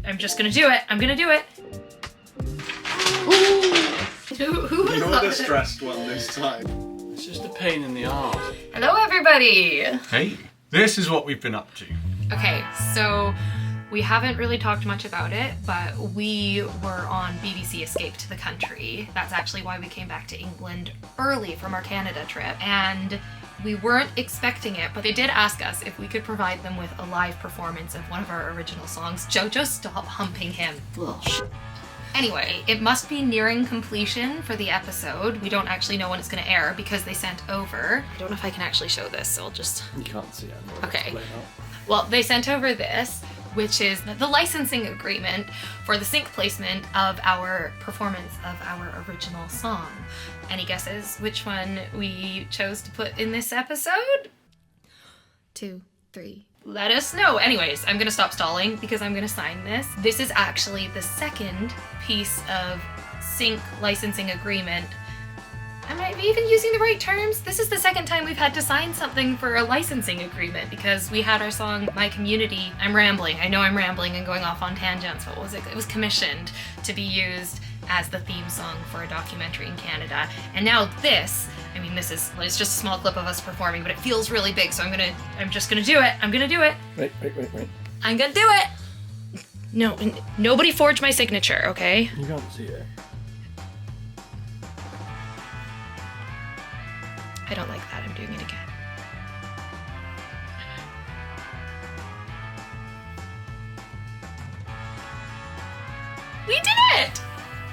I'm just gonna do it. I'm gonna do it. Who was You're that? the stressed one this time. It's just a pain in the arse. Hello, everybody. Hey, this is what we've been up to. Okay, so we haven't really talked much about it, but we were on BBC Escape to the Country. That's actually why we came back to England early from our Canada trip. And we weren't expecting it, but they did ask us if we could provide them with a live performance of one of our original songs. Jojo, stop humping him. Ugh. Anyway, it must be nearing completion for the episode. We don't actually know when it's gonna air because they sent over, I don't know if I can actually show this, so I'll just... You can't see it. Okay. Well, they sent over this, which is the licensing agreement for the sync placement of our performance of our original song. Any guesses which one we chose to put in this episode? 2, 3. Let us know. Anyways, I'm gonna stop stalling because I'm gonna sign this. This is actually the second piece of sync licensing agreement. Am I even using the right terms? This is the second time we've had to sign something for a licensing agreement because we had our song, My Community. I'm rambling. I know I'm rambling and going off on tangents, but what was it? It was commissioned to be used as the theme song for a documentary in Canada. And now this, I mean, it's just a small clip of us performing, but it feels really big, so I'm just gonna do it. I'm gonna do it. Wait. I'm gonna do it! No, nobody forged my signature, okay? You can't see it. I don't like that, I'm doing it again. We did it!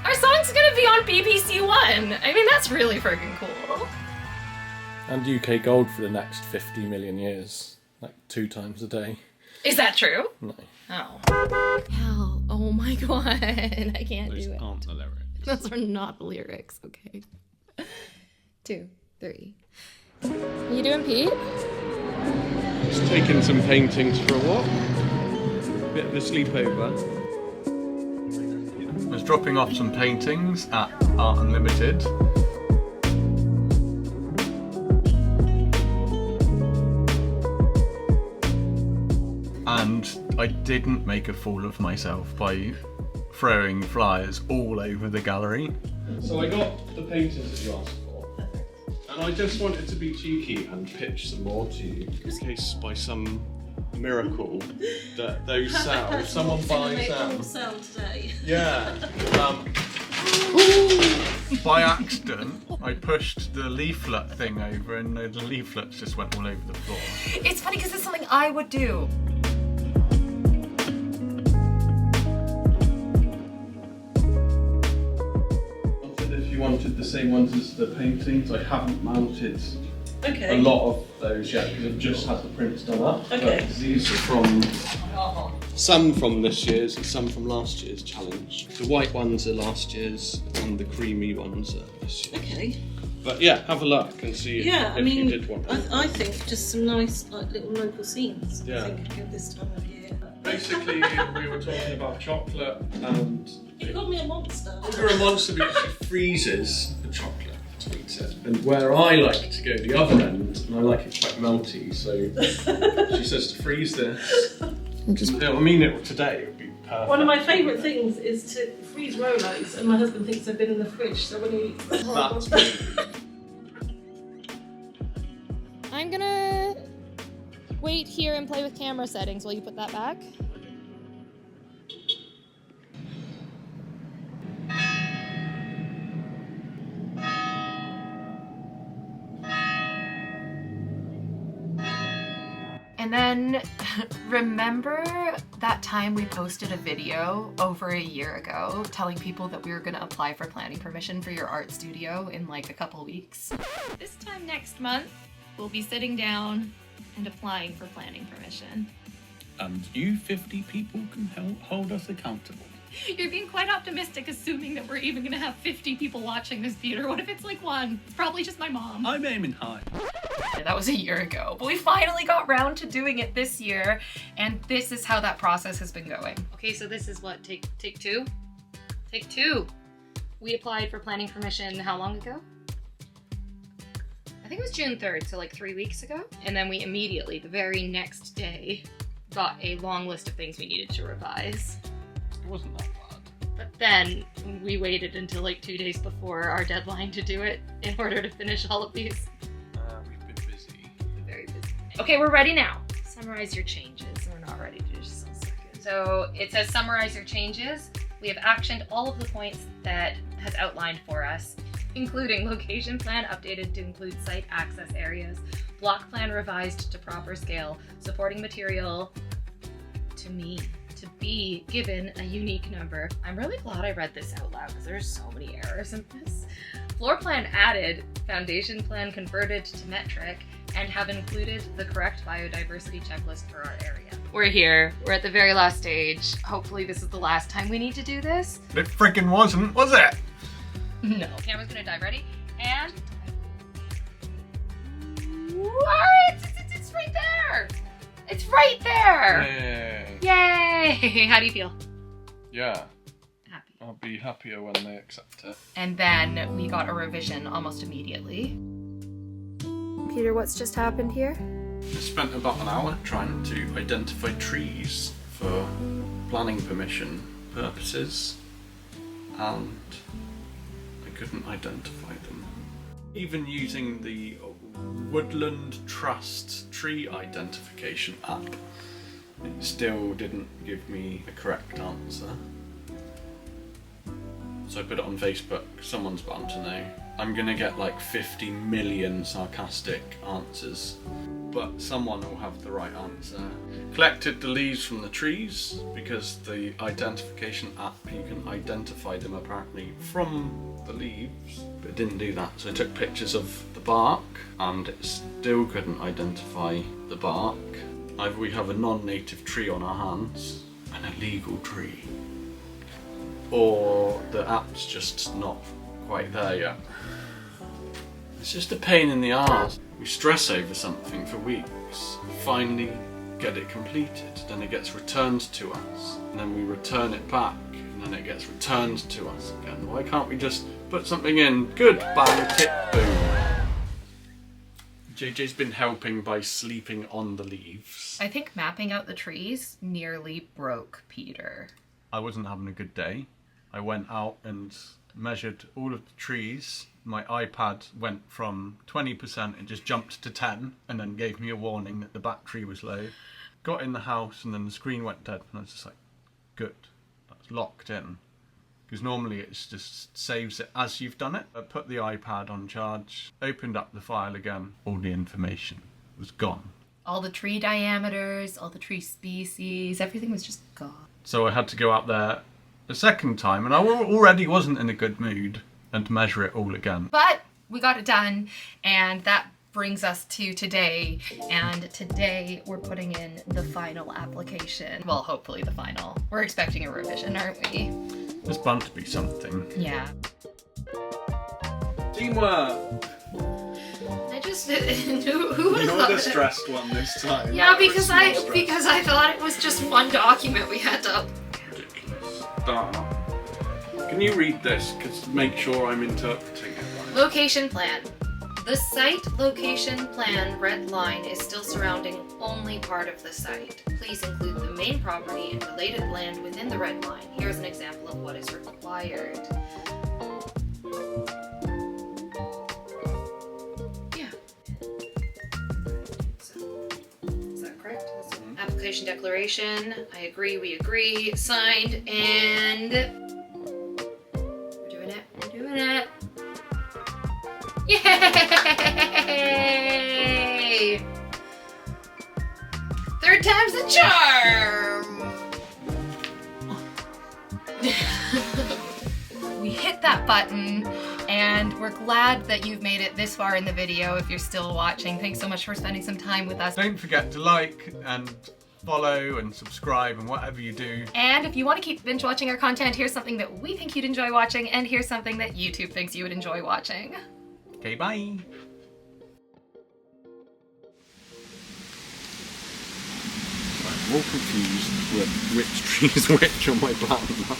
Our song's gonna be on BBC One! I mean, that's really friggin' cool. And UK Gold for the next 50 million years. Like 2 times a day. Is that true? No. Oh. Hell, oh my god, I can't Those do it. aren't the lyrics. Those are not the lyrics, okay. 2, 3. Are you doing Pete? Just taking some paintings for a walk. Bit of a sleepover. I was dropping off some paintings at Art Unlimited. And I didn't make a fool of myself by throwing flyers all over the gallery. So I got the paintings that you asked for. And I just wanted to be cheeky and pitch some more to you in case by some miracle that those sell. Someone buys them. Sell today. Yeah. By accident, I pushed the leaflet thing over and the leaflets just went all over the floor. It's funny because it's something I would do. If you wanted the same ones as the paintings, I haven't mounted Okay. a lot of those yet because I've just had the prints done up. Okay. But these are from some from this year's and some from last year's challenge. The white ones are last year's and the creamy ones are this year. Okay. But yeah, have a look and see Yeah, if I mean, you did want them. I think just some nice, like, little local scenes. Yeah. I think could give this time of year. Basically, we were talking about chocolate and You called me a monster. you're a monster because she freezes the chocolate to eat it. And where I like to go the other end, and I like it quite melty, so she says to freeze this. I mean, today it would be perfect. One of my favourite things is to freeze Rolos, and my husband thinks they've been in the fridge, so when he... That's me. I'm gonna wait here and play with camera settings while you put that back. And then, remember that time we posted a video over a year ago telling people that we were gonna apply for planning permission for your art studio in like a couple weeks? This time next month, we'll be sitting down and applying for planning permission. And you 50 people can hold us accountable. You're being quite optimistic, assuming that we're even gonna have 50 people watching this, Peter. What if it's like 1? It's probably just my mom. I'm aiming high. That was a year ago, but we finally got round to doing it this year, and this is how that process has been going. Okay, so this is what, take 2? Take 2. We applied for planning permission how long ago? I think it was June 3rd, so like 3 weeks ago. And then we immediately, the very next day, got a long list of things we needed to revise. wasn't that bad. But then we waited until like 2 days before our deadline to do it in order to finish all of these. We've been busy. Very busy. Okay, we're ready now. Summarize your changes. We're not ready to do just a second. So it says summarize your changes. We have actioned all of the points that has outlined for us, including location plan updated to include site access areas, block plan revised to proper scale, supporting material to be given a unique number. I'm really glad I read this out loud because there's so many errors in this. Floor plan added, foundation plan converted to metric, and have included the correct biodiversity checklist for our area. We're here. We're at the very last stage. Hopefully this is the last time we need to do this. It freaking wasn't, was it? No. Camera's gonna die. Ready? And... Alright! It's right there! It's right there! Yay! How do you feel? Yeah. Happy. I'll be happier when they accept it. And then we got a revision almost immediately. Peter, what's just happened here? I spent about an hour trying to identify trees for planning permission purposes, and I couldn't identify them. Even using the Woodland Trust tree identification app, it still didn't give me a correct answer. So I put it on Facebook, someone's bound to know. I'm gonna get like 50 million sarcastic answers, but someone will have the right answer. Collected the leaves from the trees, because the identification app, you can identify them apparently from the leaves, but it didn't do that. So I took pictures of the bark, and it still couldn't identify the bark. Either we have a non-native tree on our hands, an illegal tree, or the app's just not quite there yet. It's just a pain in the arse. We stress over something for weeks, finally get it completed, then it gets returned to us, and then we return it back, and then it gets returned to us again. Why can't we just put something in? Good, bang, tick, boom. JJ's been helping by sleeping on the leaves. I think mapping out the trees nearly broke Peter. I wasn't having a good day. I went out and measured all of the trees. My iPad went from 20%, it just jumped to 10, and then gave me a warning that the battery was low. Got in the house and then the screen went dead, and I was just like, good, that's locked in. Because normally it just saves it as you've done it. I put the iPad on charge, opened up the file again, all the information was gone. All the tree diameters, all the tree species, everything was just gone. So I had to go out there a second time, and I already wasn't in a good mood, and measure it all again. But we got it done, and that brings us to today. And today we're putting in the final application. Well, hopefully the final. We're expecting a revision, aren't we? There's bound to be something. Yeah. Teamwork! I just who would have You're thought the that? stressed one this time. Yeah, That was because more I stress. thought it was just one document we had to. Ridiculous. Can you read this? Because make sure I'm interpreting it right. Location plan. The site location plan red line is still surrounding only part of the site. Please include the main property and related land within the red line. Here's an example of what is required. Yeah. So, is that correct? Application declaration. I agree, we agree. Signed, and we're doing it. Yay! Third time's the charm! We hit that button, and we're glad that you've made it this far in the video if you're still watching. Thanks so much for spending some time with us. Don't forget to like and follow and subscribe and whatever you do. And if you want to keep binge watching our content, here's something that we think you'd enjoy watching, and here's something that YouTube thinks you would enjoy watching. Okay, bye. I'm all confused with which tree is which on my plan now.